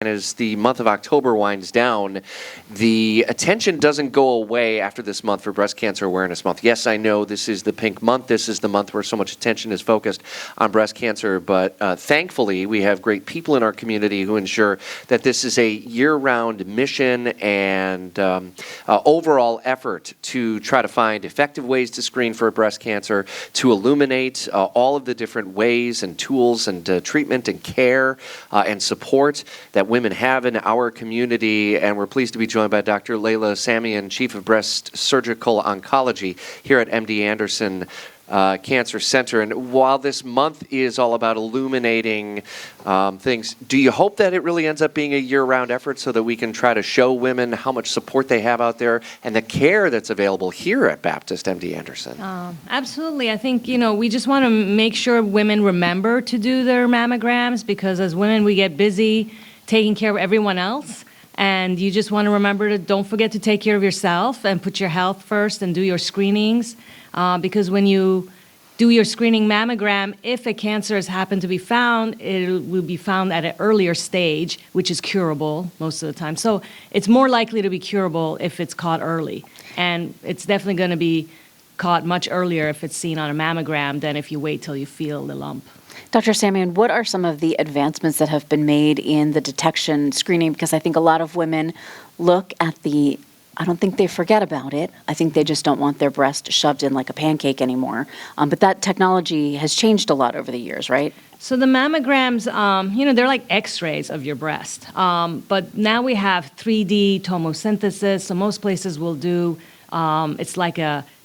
as the month of October winds down, the attention doesn't go away after this month for Breast Cancer Awareness Month. Yes, I know this is the pink month. This is the month where so much attention is focused on breast cancer, but thankfully we have great people in our community who ensure that this is a year-round mission and overall effort to try to find effective ways to screen for breast cancer, to illuminate all of the different ways and tools and treatment and care and support that women have in our community, and we're pleased to be joined by Dr. Laila Samiian, Chief of Breast Surgical Oncology here at MD Anderson Cancer Center. And while this month is all about illuminating things, do you hope that it really ends up being a year-round effort so that we can try to show women how much support they have out there and the care that's available here at Baptist MD Anderson? Absolutely. I think, we just want to make sure women remember to do their mammograms, because as women, we get busy taking care of everyone else. And you just want to remember to don't forget to take care of yourself and put your health first and do your screenings. Because when you do your screening mammogram, if a cancer has happened to be found, it will be found at an earlier stage, which is curable most of the time. So it's more likely to be curable if it's caught early. And it's definitely going to be caught much earlier if it's seen on a mammogram than if you wait till you feel the lump. Dr. Samiian, what are some of the advancements that have been made in the detection screening? Because I think a lot of women look at I don't think they forget about it. I think they just don't want their breast shoved in like a pancake anymore. But that technology has changed a lot over the years, right? So the mammograms, they're like x-rays of your breast. But now we have 3D tomosynthesis. So most places will do, it's like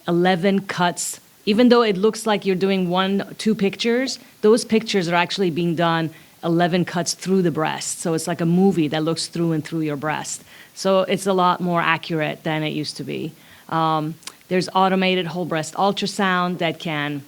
11 cuts. Even though it looks like you're doing 1-2 pictures, those pictures are actually being done 11 cuts through the breast. So it's like a movie that looks through and through your breast. So it's a lot more accurate than it used to be. There's automated whole breast ultrasound that can,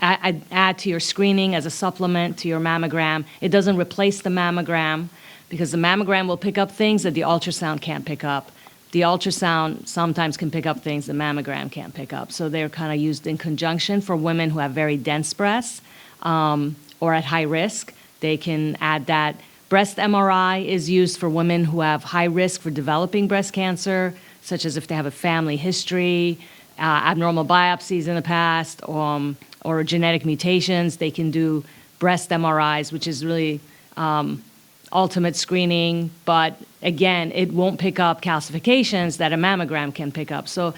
add to your screening as a supplement to your mammogram. It doesn't replace the mammogram, because the mammogram will pick up things that the ultrasound can't pick up. The ultrasound sometimes can pick up things the mammogram can't pick up. So they're kind of used in conjunction for women who have very dense breasts or at high risk. They can add that. Breast MRI is used for women who have high risk for developing breast cancer, such as if they have a family history, abnormal biopsies in the past, or genetic mutations. They can do breast MRIs, which is really ultimate screening, but again, it won't pick up calcifications that a mammogram can pick up. So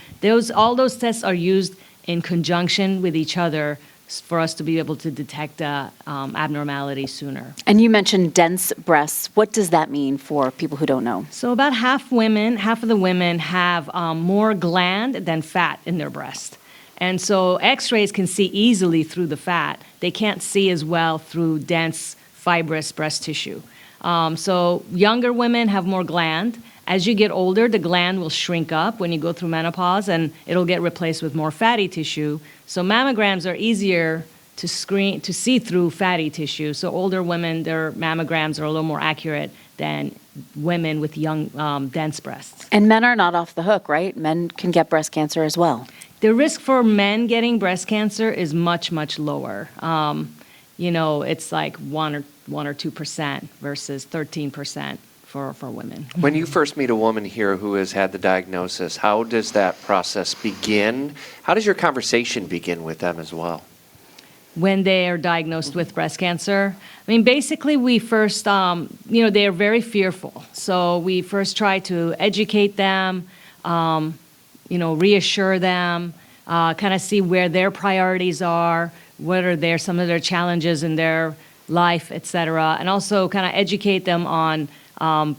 all those tests are used in conjunction with each other for us to be able to detect abnormality sooner. And you mentioned dense breasts. What does that mean for people who don't know? So about half of the women have more gland than fat in their breast. And so x-rays can see easily through the fat. They can't see as well through dense, fibrous breast tissue. So younger women have more gland. As you get older, the gland will shrink up when you go through menopause, and it'll get replaced with more fatty tissue. So mammograms are easier to see through fatty tissue. So older women, their mammograms are a little more accurate than women with young, dense breasts. And men are not off the hook, right? Men can get breast cancer as well. The risk for men getting breast cancer is much, much lower. It's like 1 or 2% versus 13% for women. When you first meet a woman here who has had the diagnosis, how does that process begin? How does your conversation begin with them as well? When they are diagnosed with breast cancer, basically we first, they are very fearful. So we first try to educate them, reassure them, kind of see where their priorities are, what are some of their challenges in their life, et cetera, and also kind of educate them on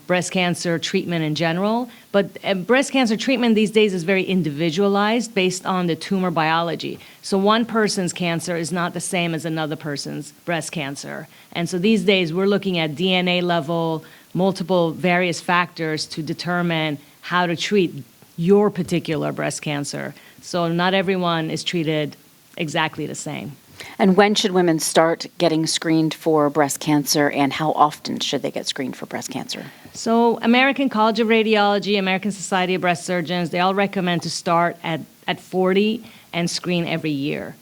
breast cancer treatment in general. But breast cancer treatment these days is very individualized based on the tumor biology. So one person's cancer is not the same as another person's breast cancer. And so these days we're looking at DNA level, multiple various factors to determine how to treat your particular breast cancer. So not everyone is treated exactly the same. And when should women start getting screened for breast cancer, and how often should they get screened for breast cancer? So American College of Radiology, American Society of Breast Surgeons, they all recommend to start at 40 and screen every year.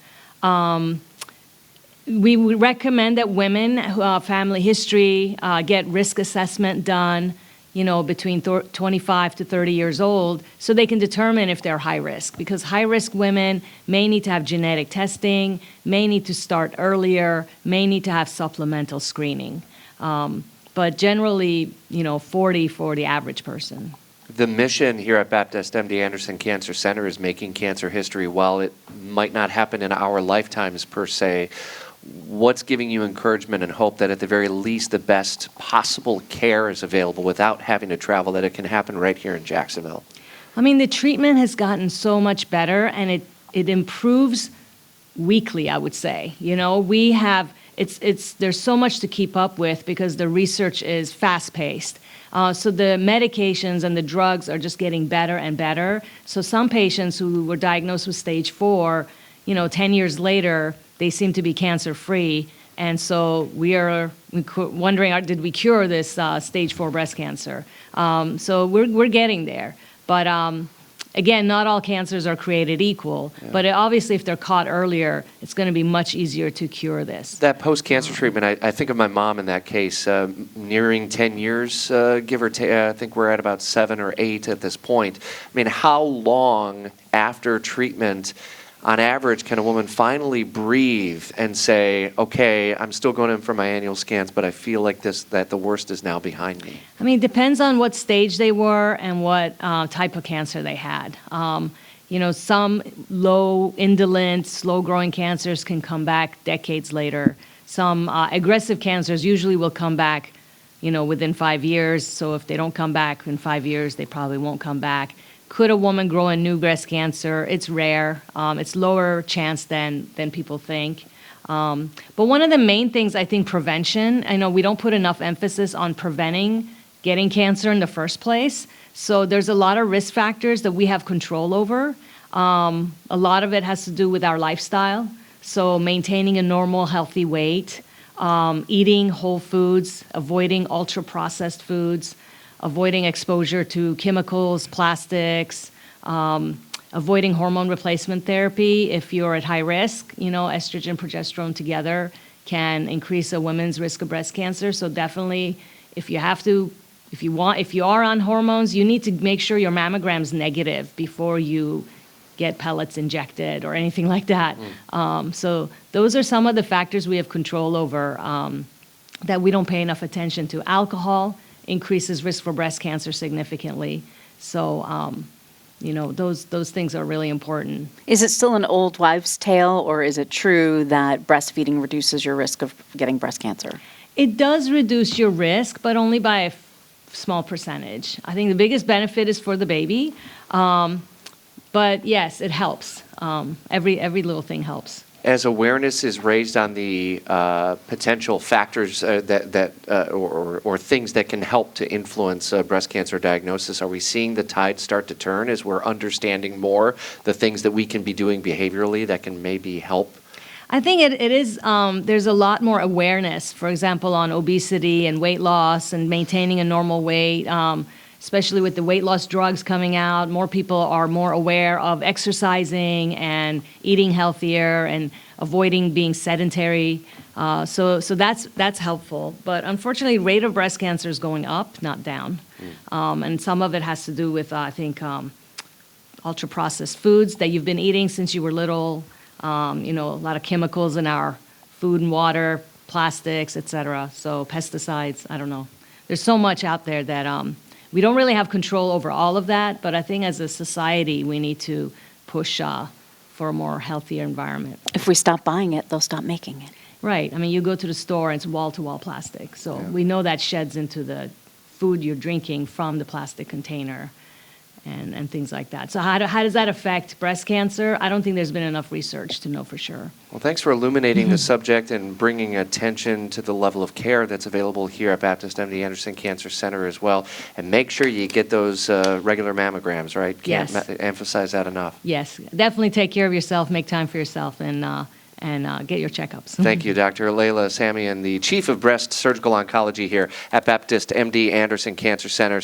We would recommend that women, family history, get risk assessment done, between 25 to 30 years old, so they can determine if they're high risk. Because high risk women may need to have genetic testing, may need to start earlier, may need to have supplemental screening. But generally, 40 for the average person. The mission here at Baptist MD Anderson Cancer Center is making cancer history. While it might not happen in our lifetimes per se, what's giving you encouragement and hope that at the very least the best possible care is available without having to travel, that it can happen right here in Jacksonville? I mean, the treatment has gotten so much better, and it improves weekly, I would say. We have, there's so much to keep up with because the research is fast-paced. So the medications and the drugs are just getting better and better. So some patients who were diagnosed with stage 4, 10 years later, they seem to be cancer-free. And so we're wondering, did we cure this stage 4 breast cancer? So we're getting there. But again, not all cancers are created equal. Yeah. But obviously, if they're caught earlier, it's going to be much easier to cure this. That post-cancer treatment, I think of my mom in that case, nearing 10 years, give or take. I think we're at about 7 or 8 at this point. I mean, how long after treatment, on average, can a woman finally breathe and say, okay, I'm still going in for my annual scans, but I feel like that the worst is now behind me? I mean, it depends on what stage they were and what type of cancer they had. Some low, indolent, slow-growing cancers can come back decades later. Some aggressive cancers usually will come back, within 5 years. So if they don't come back in 5 years, they probably won't come back. Could a woman grow a new breast cancer? It's rare. It's lower chance than people think. But one of the main things, I think, prevention. I know we don't put enough emphasis on preventing getting cancer in the first place. So there's a lot of risk factors that we have control over. A lot of it has to do with our lifestyle. So maintaining a normal, healthy weight, eating whole foods, avoiding ultra-processed foods, avoiding exposure to chemicals, plastics, avoiding hormone replacement therapy if you're at high risk. Estrogen, progesterone together can increase a woman's risk of breast cancer. So definitely, if you are on hormones, you need to make sure your mammogram's negative before you get pellets injected or anything like that. So those are some of the factors we have control over that we don't pay enough attention to. Alcohol increases risk for breast cancer significantly. So, those things are really important. Is it still an old wives' tale, or is it true that breastfeeding reduces your risk of getting breast cancer? It does reduce your risk, but only by a small percentage. I think the biggest benefit is for the baby. But yes, it helps. Every little thing helps. As awareness is raised on the potential factors or things that can help to influence breast cancer diagnosis, are we seeing the tide start to turn as we're understanding more the things that we can be doing behaviorally that can maybe help? I think it is, there's a lot more awareness, for example, on obesity and weight loss and maintaining a normal weight. Especially with the weight loss drugs coming out, more people are more aware of exercising and eating healthier and avoiding being sedentary. So that's helpful. But unfortunately, rate of breast cancer is going up, not down. And some of it has to do with, I think, ultra-processed foods that you've been eating since you were little. A lot of chemicals in our food and water, plastics, et cetera. So pesticides, I don't know. There's so much out there that we don't really have control over all of that, but I think as a society, we need to push for a more healthier environment. If we stop buying it, they'll stop making it. Right. I mean, you go to the store, and it's wall-to-wall plastic. So we know that sheds into the food you're drinking from the plastic container and things like that. So how does that affect breast cancer? I don't think there's been enough research to know for sure. Well, thanks for illuminating the subject and bringing attention to the level of care that's available here at Baptist MD Anderson Cancer Center as well. And make sure you get those regular mammograms, right? Can't emphasize that enough. Yes, definitely take care of yourself, make time for yourself, and get your checkups. Thank you, Dr. Laila Samiian, the Chief of Breast Surgical Oncology here at Baptist MD Anderson Cancer Center.